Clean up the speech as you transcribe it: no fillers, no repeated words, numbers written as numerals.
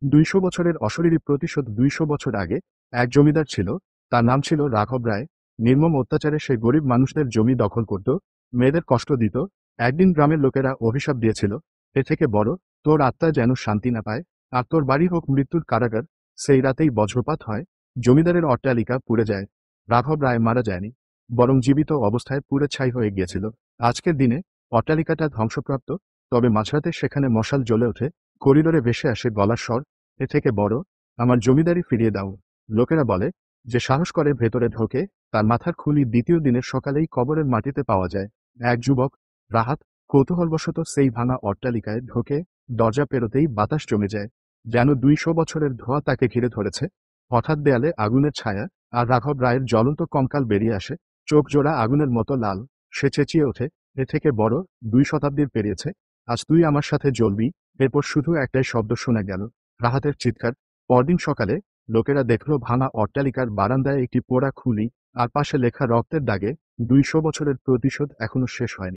২০০ বছরের অশরীরী প্রতিশোধ। ২০০ বছর আগে এক জমিদার ছিল, তার নাম ছিল রাঘব রায়। নির্মম অত্যাচারে সে গরিব মানুষদের জমি দখল করত, মেয়েদের কষ্ট দিত। একদিন গ্রামের লোকেরা অভিশাপ দিয়েছিল, এ থেকে বড় তোর আত্মা যেন শান্তি না পায়, আর তোর বাড়ি হোক মৃত্যুর কারাগার। সেই রাতেই বজ্রপাত হয়, জমিদারের অট্টালিকা পুড়ে যায়। রাঘব রায় মারা যায়নি, বরং জীবিত অবস্থায় পুড়ে ছাই হয়ে গিয়েছিল। আজকের দিনে অট্টালিকাটা ধ্বংসপ্রাপ্ত, তবে মাঝরাতে সেখানে মশাল জ্বলে ওঠে, করিডোরে ভেসে আসে গলার স্বর, এ থেকে বড় আমার জমিদারি ফিরিয়ে দাও। লোকেরা বলে, যে সাহস করে ভেতরে ঢোকে, তার মাথার খুলি দ্বিতীয় দিনের সকালেই কবরের মাটিতে পাওয়া যায়। এক যুবক রাহাত কৌতূহলবশত সেই ভাঙা অট্টালিকায় ঢোকে। দরজা পেরোতেই বাতাস জমে যায়, যেন ২০০ বছরের ধোঁয়া তাকে ঘিরে ধরেছে। হঠাৎ দেয়ালে আগুনের ছায়া, আর রাঘব রায়ের জ্বলন্ত কঙ্কাল বেরিয়ে আসে, চোখ জোড়া আগুনের মতো লাল। সে চেঁচিয়ে ওঠে, এ থেকে বড় ২ শতাব্দীর পেরিয়েছে, আজ তুই আমার সাথে জ্বলবি। এরপর শুধু একটাই শব্দ শোনা গেল, রাহাতের চিৎকার। পরদিন সকালে লোকেরা দেখল ভাঙা অট্টালিকার বারান্দায় একটি পোড়া খুলি, আর পাশে লেখা রক্তের দাগে, ২০০ বছরের প্রতিশোধ এখনো শেষ হয়নি।